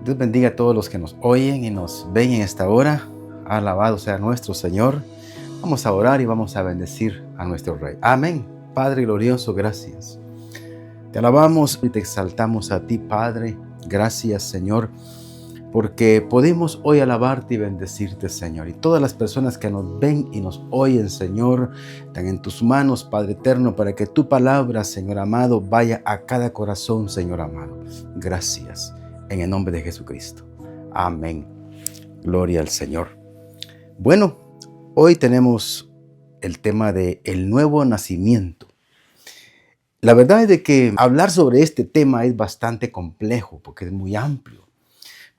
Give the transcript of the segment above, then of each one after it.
Dios bendiga a todos los que nos oyen y nos ven en esta hora. Alabado sea nuestro Señor. Vamos a orar y vamos a bendecir a nuestro Rey. Amén. Padre glorioso, gracias. Te alabamos y te exaltamos a ti, Padre. Gracias, Señor, porque podemos hoy alabarte y bendecirte, Señor. Y todas las personas que nos ven y nos oyen, Señor, están en tus manos, Padre eterno, para que tu palabra, Señor amado, vaya a cada corazón, Señor amado. Gracias. En el nombre de Jesucristo. Amén. Gloria al Señor. Bueno, hoy tenemos el tema de el nuevo nacimiento. La verdad es de que hablar sobre este tema es bastante complejo porque es muy amplio.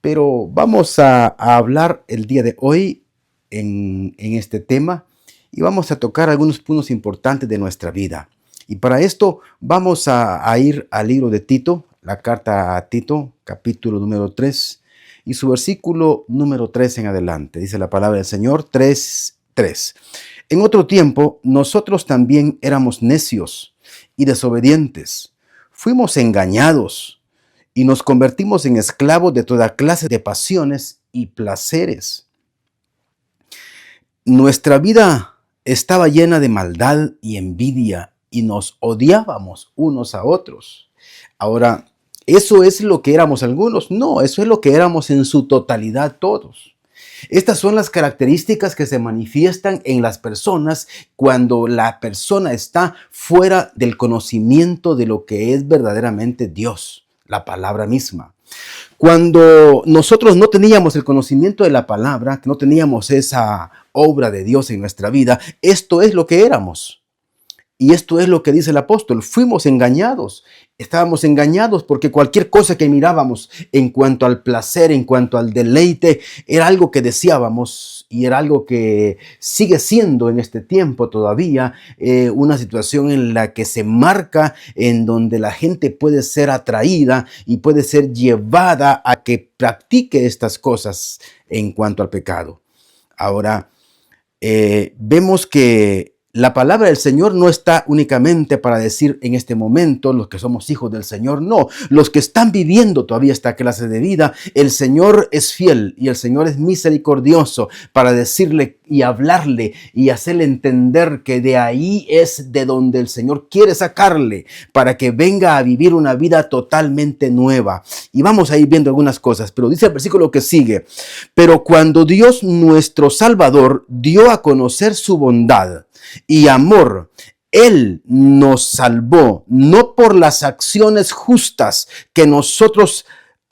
Pero vamos a hablar el día de hoy en este tema y vamos a tocar algunos puntos importantes de nuestra vida. Y para esto vamos a ir al libro de Tito, la carta a Tito, capítulo número 3 y su versículo número 3 en adelante. Dice la palabra del Señor 3:3. En otro tiempo, nosotros también éramos necios y desobedientes. Fuimos engañados y nos convertimos en esclavos de toda clase de pasiones y placeres. Nuestra vida estaba llena de maldad y envidia y nos odiábamos unos a otros. Ahora, ¿eso es lo que éramos algunos? No, eso es lo que éramos en su totalidad todos. Estas son las características que se manifiestan en las personas cuando la persona está fuera del conocimiento de lo que es verdaderamente Dios, la palabra misma. Cuando nosotros no teníamos el conocimiento de la palabra, no teníamos esa obra de Dios en nuestra vida, esto es lo que éramos. Y esto es lo que dice el apóstol, fuimos engañados, estábamos engañados porque cualquier cosa que mirábamos en cuanto al placer, en cuanto al deleite, era algo que deseábamos y era algo que sigue siendo en este tiempo todavía una situación en la que se marca, en donde la gente puede ser atraída y puede ser llevada a que practique estas cosas en cuanto al pecado. Ahora, vemos que la palabra del Señor no está únicamente para decir en este momento los que somos hijos del Señor, no. Los que están viviendo todavía esta clase de vida, el Señor es fiel y el Señor es misericordioso para decirle y hablarle y hacerle entender que de ahí es de donde el Señor quiere sacarle para que venga a vivir una vida totalmente nueva. Y vamos a ir viendo algunas cosas, pero dice el versículo que sigue: pero cuando Dios nuestro Salvador dio a conocer su bondad y amor, Él nos salvó, no por las acciones justas que nosotros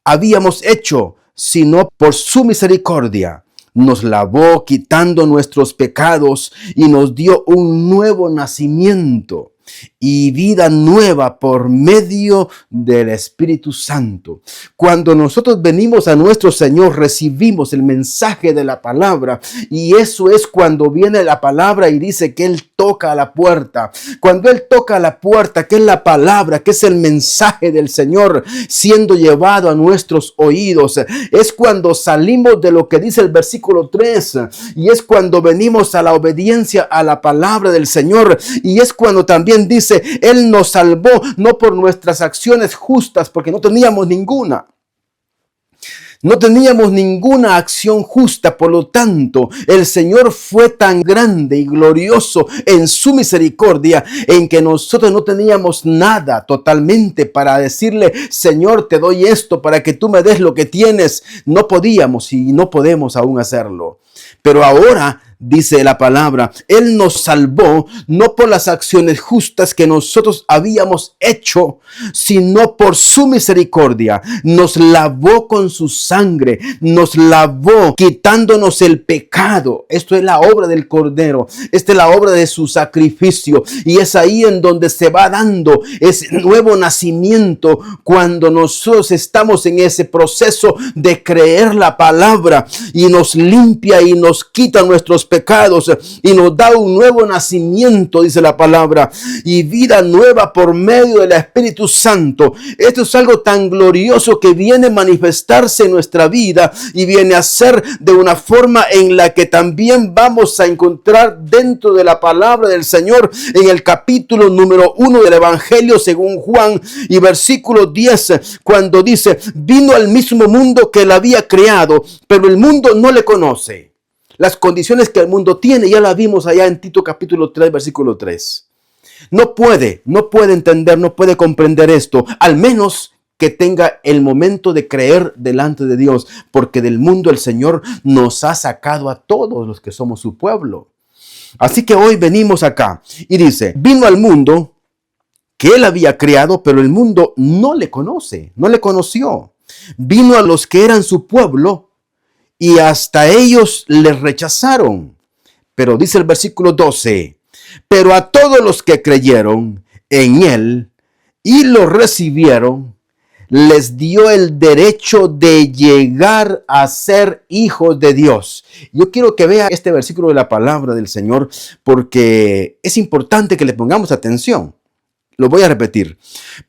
habíamos hecho, sino por su misericordia. Nos lavó quitando nuestros pecados y nos dio un nuevo nacimiento y vida nueva por medio del Espíritu Santo. Cuando nosotros venimos a nuestro Señor, recibimos el mensaje de la palabra, y eso es cuando viene la palabra y dice que Él toca a la puerta. Cuando Él toca a la puerta, que es la palabra, que es el mensaje del Señor siendo llevado a nuestros oídos, es cuando salimos de lo que dice el versículo 3, y es cuando venimos a la obediencia a la palabra del Señor, y es cuando también dice, Él nos salvó no por nuestras acciones justas, porque no teníamos ninguna. No teníamos ninguna acción justa, por lo tanto, el Señor fue tan grande y glorioso en su misericordia, en que nosotros no teníamos nada totalmente para decirle, Señor, te doy esto para que tú me des lo que tienes. No podíamos y no podemos aún hacerlo. Pero ahora, dice la palabra, Él nos salvó no por las acciones justas que nosotros habíamos hecho, sino por su misericordia. Nos lavó con su sangre, nos lavó quitándonos el pecado. Esto es la obra del Cordero, esta es la obra de su sacrificio, y es ahí en donde se va dando ese nuevo nacimiento, cuando nosotros estamos en ese proceso de creer la palabra y nos limpia y nos quita nuestros pecados y nos da un nuevo nacimiento, dice la palabra, y vida nueva por medio del Espíritu Santo. Esto es algo tan glorioso que viene a manifestarse en nuestra vida y viene a ser de una forma en la que también vamos a encontrar dentro de la palabra del Señor en el capítulo número 1 del Evangelio según Juan y versículo 10, cuando dice: vino al mismo mundo que él había creado, pero el mundo no le conoce. Las condiciones que el mundo tiene ya las vimos allá en Tito capítulo 3, versículo 3. No puede entender, no puede comprender esto, al menos que tenga el momento de creer delante de Dios, porque del mundo el Señor nos ha sacado a todos los que somos su pueblo. Así que hoy venimos acá y dice: vino al mundo que él había creado, pero el mundo no le conoce, no le conoció. Vino a los que eran su pueblo y hasta ellos le rechazaron. Pero dice el versículo 12: pero a todos los que creyeron en él y lo recibieron, les dio el derecho de llegar a ser hijos de Dios. Yo quiero que vea este versículo de la palabra del Señor, porque es importante que le pongamos atención. Lo voy a repetir.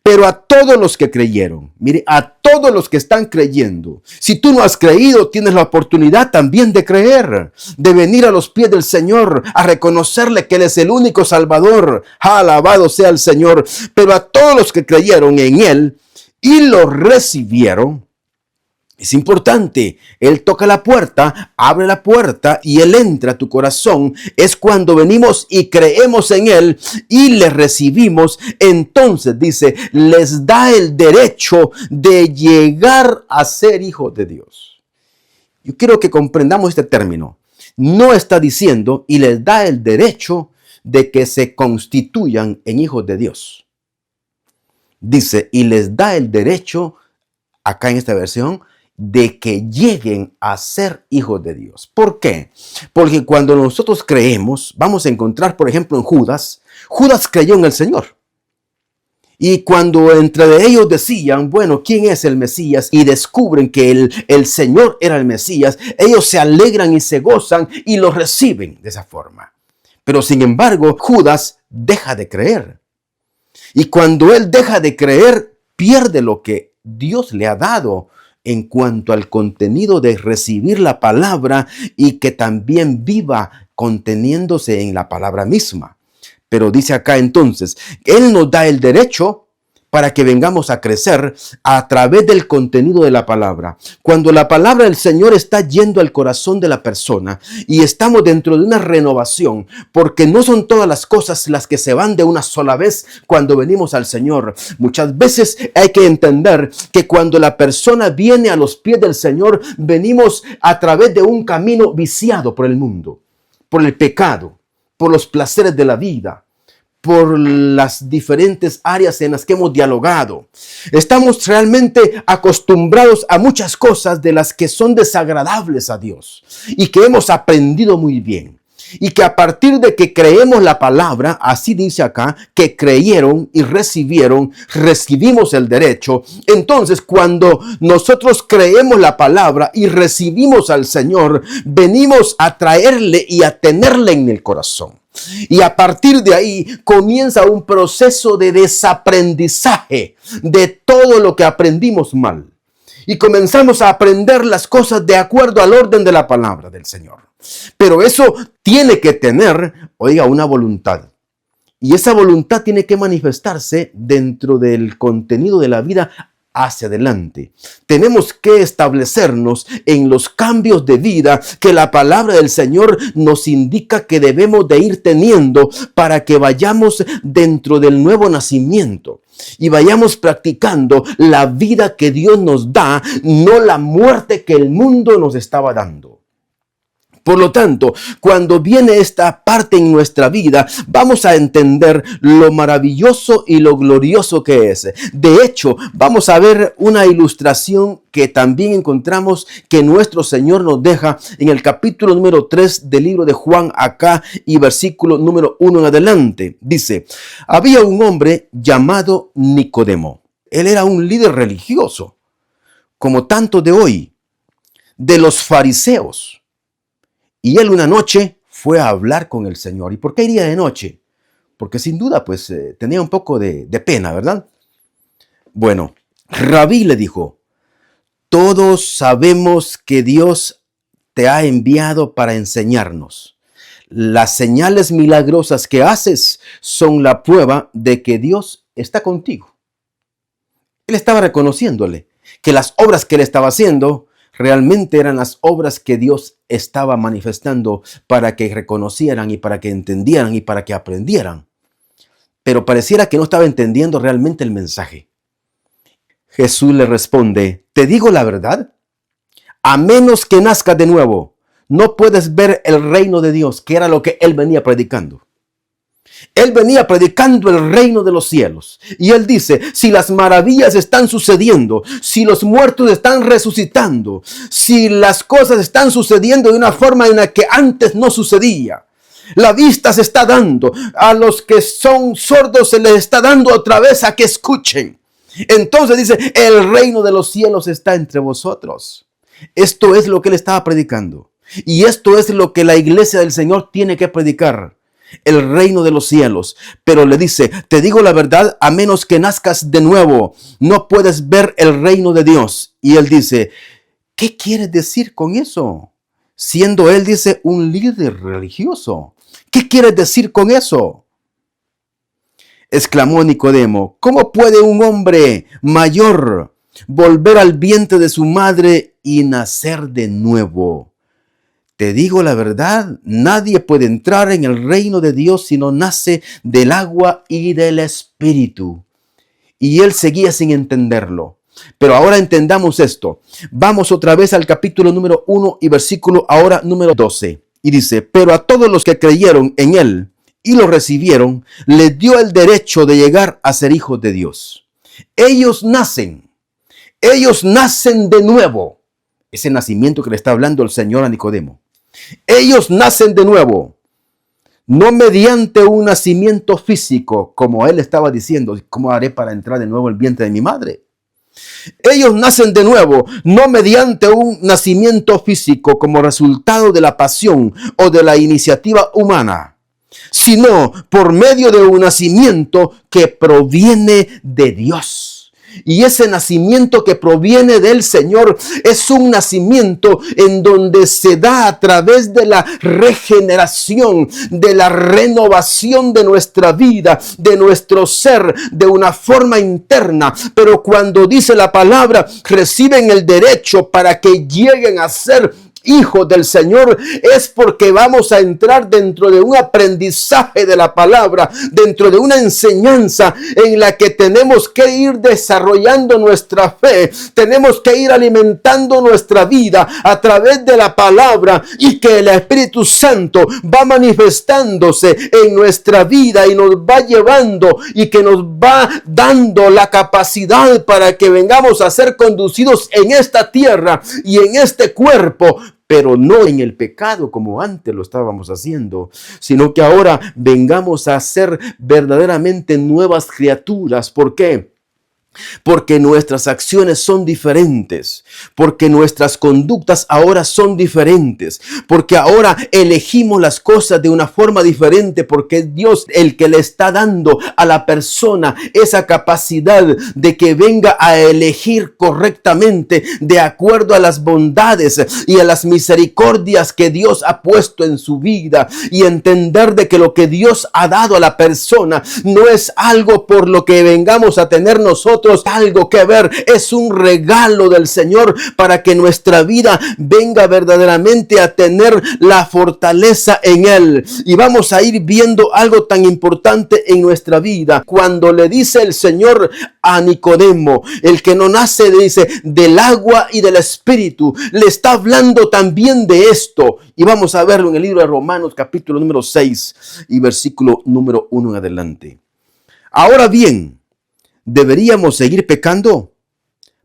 Pero a todos los que creyeron, mire, a todos los que están creyendo. Si tú no has creído, tienes la oportunidad también de creer, de venir a los pies del Señor, a reconocerle que Él es el único Salvador. Alabado sea el Señor. Pero a todos los que creyeron en Él y lo recibieron. Es importante, Él toca la puerta, abre la puerta y Él entra a tu corazón. Es cuando venimos y creemos en Él y le recibimos. Entonces dice, les da el derecho de llegar a ser hijos de Dios. Yo quiero que comprendamos este término. No está diciendo y les da el derecho de que se constituyan en hijos de Dios. Dice, y les da el derecho, acá en esta versión, de que lleguen a ser hijos de Dios. ¿Por qué? Porque cuando nosotros creemos, vamos a encontrar, por ejemplo, en Judas. Judas creyó en el Señor. Y cuando entre ellos decían, bueno, ¿quién es el Mesías? Y descubren que el Señor era el Mesías, ellos se alegran y se gozan y lo reciben de esa forma. Pero sin embargo, Judas deja de creer. Y cuando él deja de creer, pierde lo que Dios le ha dado en cuanto al contenido de recibir la palabra y que también viva conteniéndose en la palabra misma. Pero dice acá entonces, Él nos da el derecho para que vengamos a crecer a través del contenido de la palabra. Cuando la palabra del Señor está yendo al corazón de la persona y estamos dentro de una renovación, porque no son todas las cosas las que se van de una sola vez cuando venimos al Señor. Muchas veces hay que entender que cuando la persona viene a los pies del Señor, venimos a través de un camino viciado por el mundo, por el pecado, por los placeres de la vida, por las diferentes áreas en las que hemos dialogado. Estamos realmente acostumbrados a muchas cosas de las que son desagradables a Dios y que hemos aprendido muy bien. Y que a partir de que creemos la palabra, así dice acá, que creyeron y recibieron, recibimos el derecho. Entonces, cuando nosotros creemos la palabra y recibimos al Señor, venimos a traerle y a tenerle en el corazón. Y a partir de ahí comienza un proceso de desaprendizaje de todo lo que aprendimos mal. Y comenzamos a aprender las cosas de acuerdo al orden de la palabra del Señor. Pero eso tiene que tener, oiga, una voluntad. Y esa voluntad tiene que manifestarse dentro del contenido de la vida hacia adelante. Tenemos que establecernos en los cambios de vida que la palabra del Señor nos indica que debemos de ir teniendo para que vayamos dentro del nuevo nacimiento y vayamos practicando la vida que Dios nos da, no la muerte que el mundo nos estaba dando. Por lo tanto, cuando viene esta parte en nuestra vida, vamos a entender lo maravilloso y lo glorioso que es. De hecho, vamos a ver una ilustración que también encontramos que nuestro Señor nos deja en el capítulo número 3 del libro de Juan acá y versículo número 1 en adelante. Dice, había un hombre llamado Nicodemo. Él era un líder religioso, como tanto de hoy, de los fariseos. Y él una noche fue a hablar con el Señor. ¿Y por qué iría de noche? Porque sin duda, pues, tenía un poco de pena, ¿verdad? Bueno, Rabí le dijo, todos sabemos que Dios te ha enviado para enseñarnos. Las señales milagrosas que haces son la prueba de que Dios está contigo. Él estaba reconociéndole que las obras que él estaba haciendo realmente eran las obras que Dios estaba manifestando para que reconocieran y para que entendieran y para que aprendieran. Pero pareciera que no estaba entendiendo realmente el mensaje. Jesús le responde, te digo la verdad, a menos que nazcas de nuevo, no puedes ver el reino de Dios, que era lo que él venía predicando. Él venía predicando el reino de los cielos. Y él dice, si las maravillas están sucediendo, si los muertos están resucitando, si las cosas están sucediendo de una forma en la que antes no sucedía, la vista se está dando, a los que son sordos se les está dando otra vez a que escuchen. Entonces dice, el reino de los cielos está entre vosotros. Esto es lo que él estaba predicando. Y esto es lo que la iglesia del Señor tiene que predicar. El reino de los cielos. Pero le dice, te digo la verdad, a menos que nazcas de nuevo, no puedes ver el reino de Dios. Y él dice, ¿qué quiere decir con eso? Siendo él, dice, un líder religioso. ¿Qué quiere decir con eso? Exclamó Nicodemo, ¿cómo puede un hombre mayor volver al vientre de su madre y nacer de nuevo? Te digo la verdad, nadie puede entrar en el reino de Dios si no nace del agua y del Espíritu. Y él seguía sin entenderlo. Pero ahora entendamos esto. Vamos otra vez al capítulo número 1 y versículo ahora número 12. Y dice, pero a todos los que creyeron en él y lo recibieron, les dio el derecho de llegar a ser hijos de Dios. Ellos nacen de nuevo. Ese nacimiento que le está hablando el Señor a Nicodemo. Ellos nacen de nuevo, no mediante un nacimiento físico, como él estaba diciendo, ¿cómo haré para entrar de nuevo en el vientre de mi madre? Ellos nacen de nuevo, no mediante un nacimiento físico como resultado de la pasión o de la iniciativa humana, sino por medio de un nacimiento que proviene de Dios. Y ese nacimiento que proviene del Señor es un nacimiento en donde se da a través de la regeneración, de la renovación de nuestra vida, de nuestro ser, de una forma interna. Pero cuando dice la palabra, reciben el derecho para que lleguen a ser hijos del Señor, es porque vamos a entrar dentro de un aprendizaje de la palabra, dentro de una enseñanza en la que tenemos que ir desarrollando nuestra fe, tenemos que ir alimentando nuestra vida a través de la palabra, y que el Espíritu Santo va manifestándose en nuestra vida y nos va llevando y que nos va dando la capacidad para que vengamos a ser conducidos en esta tierra y en este cuerpo, pero no en el pecado como antes lo estábamos haciendo, sino que ahora vengamos a ser verdaderamente nuevas criaturas. ¿Por qué? Porque nuestras acciones son diferentes, porque nuestras conductas ahora son diferentes, porque ahora elegimos las cosas de una forma diferente, porque es Dios el que le está dando a la persona esa capacidad de que venga a elegir correctamente de acuerdo a las bondades y a las misericordias que Dios ha puesto en su vida, y entender de que lo que Dios ha dado a la persona no es algo por lo que vengamos a tener nosotros algo que ver, es un regalo del Señor para que nuestra vida venga verdaderamente a tener la fortaleza en Él. Y vamos a ir viendo algo tan importante en nuestra vida. Cuando le dice el Señor a Nicodemo, el que no nace, dice, del agua y del Espíritu, le está hablando también de esto. Y vamos a verlo en el libro de Romanos, capítulo número 6 y versículo número 1 en adelante. Ahora bien, ¿deberíamos seguir pecando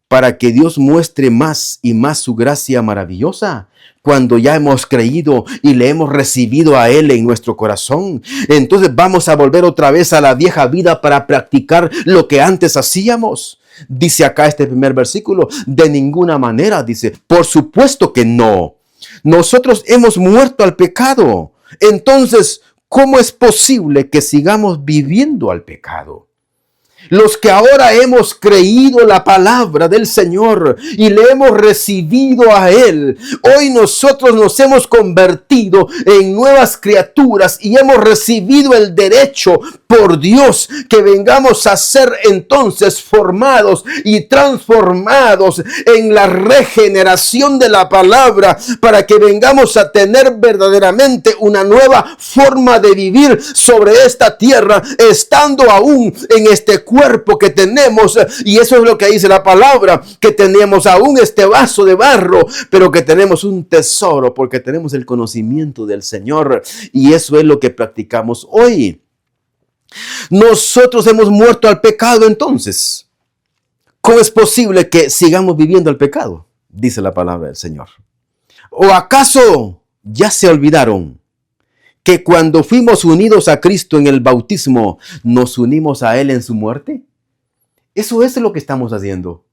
para que Dios muestre más y más su gracia maravillosa cuando ya hemos creído y le hemos recibido a Él en nuestro corazón? Entonces vamos a volver otra vez a la vieja vida para practicar lo que antes hacíamos. Dice acá este primer versículo, de ninguna manera, dice, por supuesto que no. Nosotros hemos muerto al pecado, entonces, ¿cómo es posible que sigamos viviendo al pecado? Los que ahora hemos creído la palabra del Señor y le hemos recibido a Él, hoy nosotros nos hemos convertido en nuevas criaturas y hemos recibido el derecho por Dios que vengamos a ser entonces formados y transformados en la regeneración de la palabra, para que vengamos a tener verdaderamente una nueva forma de vivir sobre esta tierra, estando aún en este cuerpo que tenemos. Y eso es lo que dice la palabra, que tenemos aún este vaso de barro, pero que tenemos un tesoro porque tenemos el conocimiento del Señor, y eso es lo que practicamos hoy. Nosotros hemos muerto al pecado, entonces, ¿cómo es posible que sigamos viviendo el pecado? Dice la palabra del Señor. ¿O acaso ya se olvidaron que cuando fuimos unidos a Cristo en el bautismo, nos unimos a Él en su muerte? Eso es lo que estamos haciendo.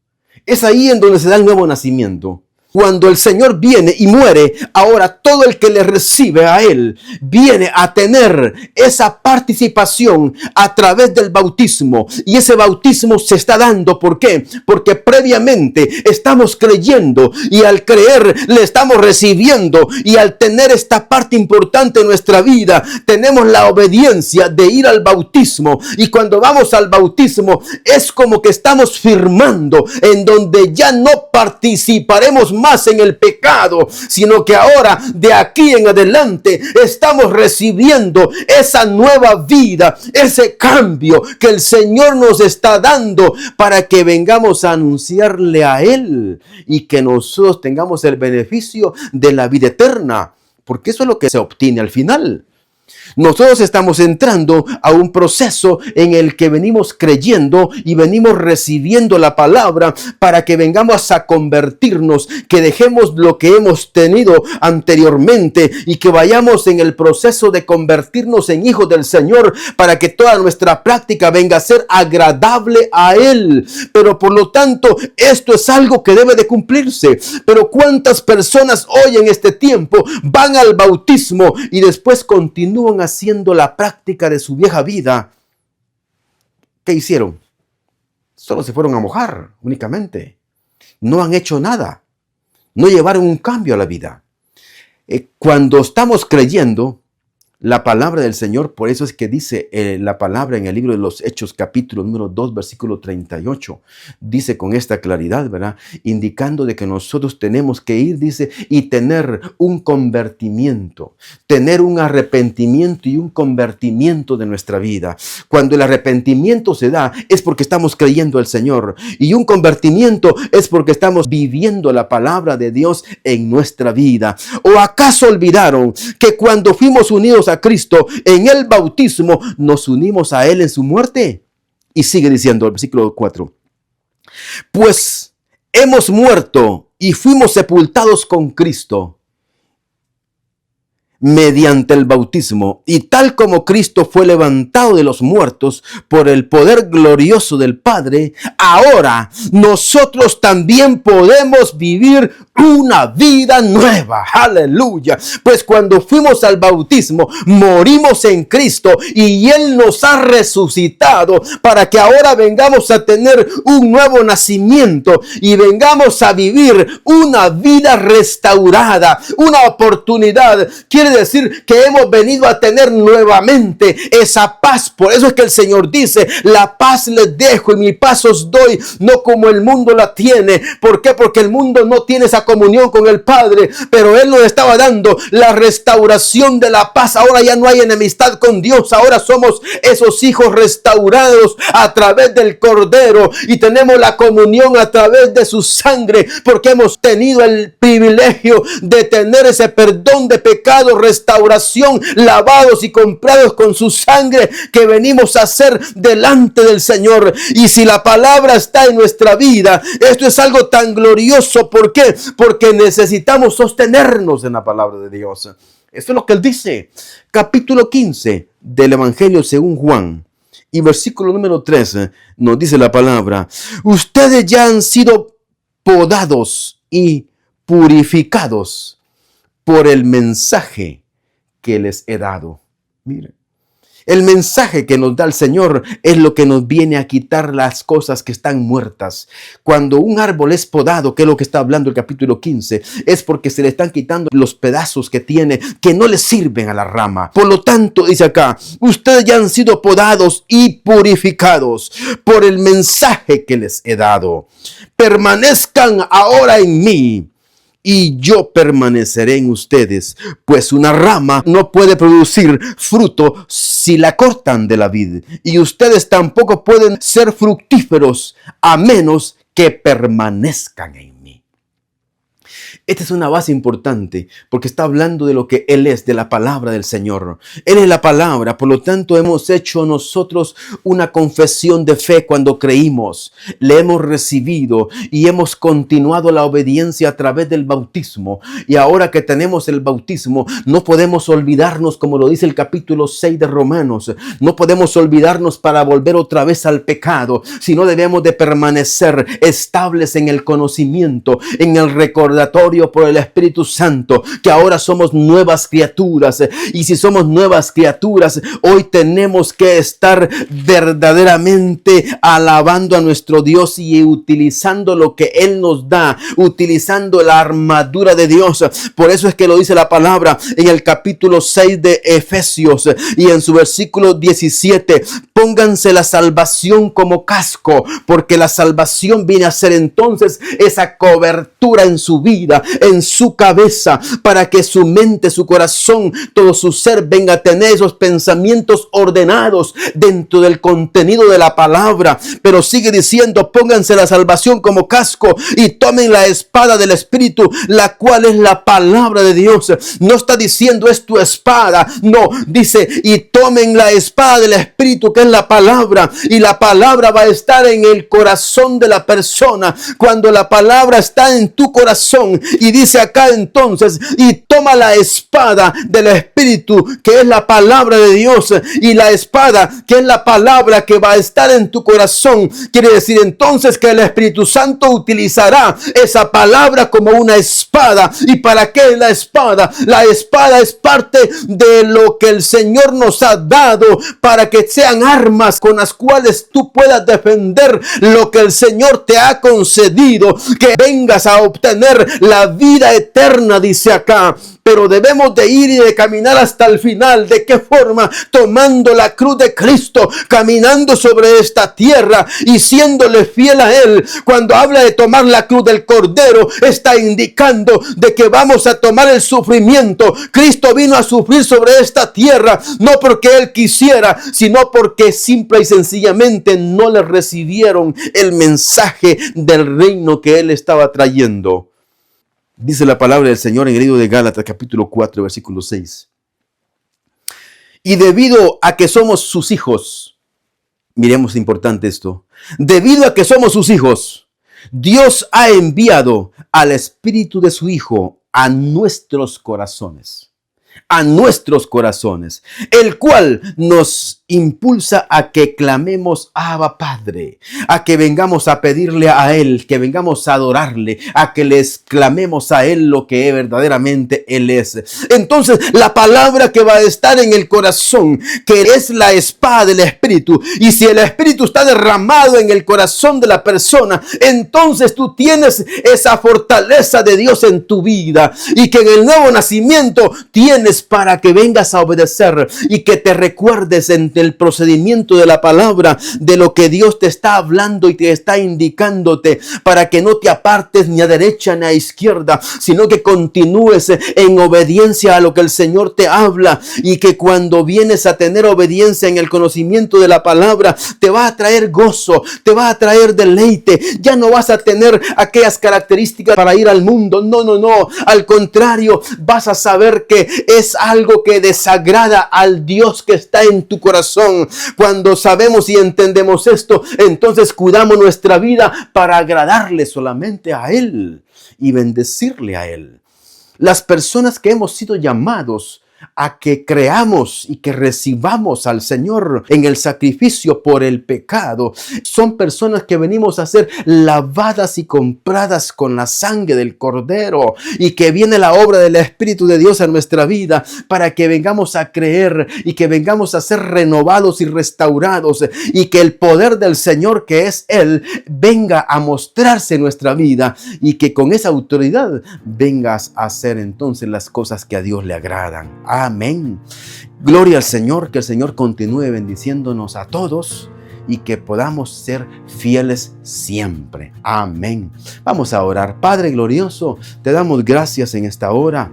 Es ahí en donde se da el nuevo nacimiento. Cuando el Señor viene y muere, ahora todo el que le recibe a Él viene a tener esa participación a través del bautismo. Y ese bautismo se está dando, ¿por qué? Porque previamente estamos creyendo, y al creer le estamos recibiendo, y al tener esta parte importante en nuestra vida, tenemos la obediencia de ir al bautismo. Y cuando vamos al bautismo es como que estamos firmando en donde ya no participaremos más en el pecado, sino que ahora de aquí en adelante estamos recibiendo esa nueva vida, ese cambio que el Señor nos está dando para que vengamos a anunciarle a Él y que nosotros tengamos el beneficio de la vida eterna, porque eso es lo que se obtiene al final. Nosotros estamos entrando a un proceso en el que venimos creyendo y venimos recibiendo la palabra para que vengamos a convertirnos, que dejemos lo que hemos tenido anteriormente y que vayamos en el proceso de convertirnos en hijos del Señor, para que toda nuestra práctica venga a ser agradable a Él. Pero por lo tanto, esto es algo que debe de cumplirse. Pero ¿cuántas personas hoy en este tiempo van al bautismo y después continúan haciendo la práctica de su vieja vida? ¿Qué hicieron? Solo se fueron a mojar únicamente. No han hecho nada. No llevaron un cambio a la vida. Cuando estamos creyendo la palabra del Señor, por eso es que dice la palabra en el libro de los Hechos, capítulo número 2, versículo 38, dice con esta claridad, ¿verdad? Indicando de que nosotros tenemos que ir, dice, y tener un convertimiento, tener un arrepentimiento y un convertimiento de nuestra vida. Cuando el arrepentimiento se da, es porque estamos creyendo al Señor, y un convertimiento es porque estamos viviendo la palabra de Dios en nuestra vida. ¿O acaso olvidaron que cuando fuimos unidos a Cristo en el bautismo, nos unimos a Él en su muerte? Y sigue diciendo el versículo 4: pues hemos muerto y fuimos sepultados con Cristo mediante el bautismo, y tal como Cristo fue levantado de los muertos por el poder glorioso del Padre, ahora nosotros también podemos vivir una vida nueva. Aleluya. Pues cuando fuimos al bautismo, morimos en Cristo y Él nos ha resucitado para que ahora vengamos a tener un nuevo nacimiento y vengamos a vivir una vida restaurada, una oportunidad. Quiere decir que hemos venido a tener nuevamente esa paz. Por eso es que el Señor dice: la paz les dejo y mi paz os doy, no como el mundo la tiene. ¿Por qué? Porque el mundo no tiene esa comunión con el Padre, pero Él nos estaba dando la restauración de la paz. Ahora ya no hay enemistad con Dios, ahora somos esos hijos restaurados a través del Cordero y tenemos la comunión a través de su sangre, porque hemos tenido el privilegio de tener ese perdón de pecado, restauración, lavados y comprados con su sangre, que venimos a hacer delante del Señor. Y si la palabra está en nuestra vida, esto es algo tan glorioso. ¿Por qué? Porque necesitamos sostenernos en la palabra de Dios. Esto es lo que Él dice. Capítulo 15 del Evangelio según Juan y versículo número 13 nos dice la palabra: ustedes ya han sido podados y purificados por el mensaje que les he dado. Miren. El mensaje que nos da el Señor es lo que nos viene a quitar las cosas que están muertas. Cuando un árbol es podado, que es lo que está hablando el capítulo 15, es porque se le están quitando los pedazos que tiene, que no le sirven a la rama. Por lo tanto, dice acá, ustedes ya han sido podados y purificados por el mensaje que les he dado. Permanezcan ahora en mí, y yo permaneceré en ustedes, pues una rama no puede producir fruto si la cortan de la vid, y ustedes tampoco pueden ser fructíferos a menos que permanezcan en mí. Esta es una base importante porque está hablando de lo que Él es, de la palabra del Señor. Él es la palabra, por lo tanto hemos hecho nosotros una confesión de fe cuando creímos. Le hemos recibido y hemos continuado la obediencia a través del bautismo. Y ahora que tenemos el bautismo, no podemos olvidarnos, como lo dice el capítulo 6 de Romanos, no podemos olvidarnos para volver otra vez al pecado, sino debemos de permanecer estables en el conocimiento, en el recordatorio por el Espíritu Santo, que ahora somos nuevas criaturas. Y si somos nuevas criaturas, hoy tenemos que estar verdaderamente alabando a nuestro Dios y utilizando lo que Él nos da, utilizando la armadura de Dios. Por eso es que lo dice la palabra en el capítulo 6 de Efesios y en su versículo 17, pónganse la salvación como casco, porque la salvación viene a ser entonces esa cobertura en su vida, en su cabeza, para que su mente, su corazón, todo su ser venga a tener esos pensamientos ordenados dentro del contenido de la palabra. Pero sigue diciendo, pónganse la salvación como casco y tomen la espada del Espíritu, la cual es la palabra de Dios. No está diciendo es tu espada, no, dice y tomen la espada del Espíritu, que es la palabra, y la palabra va a estar en el corazón de la persona. Cuando la palabra está en tu corazón, y dice acá entonces, y toma la espada del Espíritu, que es la palabra de Dios, y la espada, que es la palabra que va a estar en tu corazón, quiere decir entonces que el Espíritu Santo utilizará esa palabra como una espada. ¿Y para qué es la espada? La espada es parte de lo que el Señor nos ha dado para que sean armas con las cuales tú puedas defender lo que el Señor te ha concedido, que vengas a obtener la vida eterna, dice acá. Pero debemos de ir y de caminar hasta el final. ¿De qué forma? Tomando la cruz de Cristo, caminando sobre esta tierra y siéndole fiel a Él. Cuando habla de tomar la cruz del Cordero, está indicando de que vamos a tomar el sufrimiento. Cristo vino a sufrir sobre esta tierra, no porque Él quisiera, sino porque simple y sencillamente no le recibieron el mensaje del reino que Él estaba trayendo. Dice la palabra del Señor en el libro de Gálatas, capítulo 4, versículo 6. Y debido a que somos sus hijos, miremos importante esto, debido a que somos sus hijos, Dios ha enviado al Espíritu de su Hijo a nuestros corazones. A nuestros corazones, el cual nos impulsa a que clamemos Abba Padre, a que vengamos a pedirle a Él, que vengamos a adorarle, a que les clamemos a Él lo que verdaderamente Él es. Entonces la palabra que va a estar en el corazón, que es la espada del Espíritu, y si el Espíritu está derramado en el corazón de la persona, entonces tú tienes esa fortaleza de Dios en tu vida, y que en el nuevo nacimiento tienes para que vengas a obedecer y que te recuerdes en el procedimiento de la palabra, de lo que Dios te está hablando y te está indicándote, para que no te apartes ni a derecha ni a izquierda, sino que continúes en obediencia a lo que el Señor te habla, y que cuando vienes a tener obediencia en el conocimiento de la palabra, te va a traer gozo, te va a traer deleite. Ya no vas a tener aquellas características para ir al mundo, no, al contrario, vas a saber que es algo que desagrada al Dios que está en tu corazón. Cuando sabemos y entendemos esto, entonces cuidamos nuestra vida para agradarle solamente a Él y bendecirle a Él. Las personas que hemos sido llamados a que creamos y que recibamos al Señor en el sacrificio por el pecado. Son personas que venimos a ser lavadas y compradas con la sangre del Cordero, y que viene la obra del Espíritu de Dios en nuestra vida para que vengamos a creer y que vengamos a ser renovados y restaurados, y que el poder del Señor, que es Él, venga a mostrarse en nuestra vida, y que con esa autoridad vengas a hacer entonces las cosas que a Dios le agradan. Amén. Gloria al Señor, que el Señor continúe bendiciéndonos a todos y que podamos ser fieles siempre. Amén. Vamos a orar. Padre glorioso, te damos gracias en esta hora.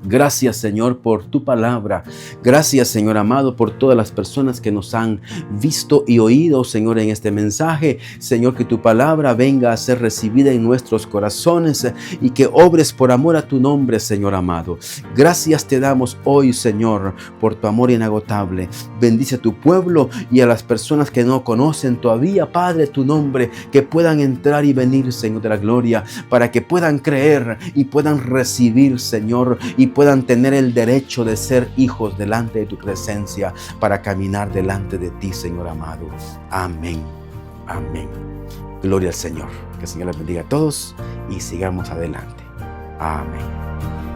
Gracias, Señor, por tu palabra. Gracias, Señor amado, por todas las personas que nos han visto y oído, Señor, en este mensaje. Señor, que tu palabra venga a ser recibida en nuestros corazones y que obres por amor a tu nombre, Señor amado. Gracias te damos hoy, Señor, por tu amor inagotable. Bendice a tu pueblo y a las personas que no conocen todavía, Padre, tu nombre, que puedan entrar y venir, Señor de la gloria, para que puedan creer y puedan recibir, Señor, y puedan tener el derecho de ser hijos delante de tu presencia, para caminar delante de ti, Señor amado. Amén. Amén. Gloria al Señor. Que el Señor les bendiga a todos y sigamos adelante. Amén.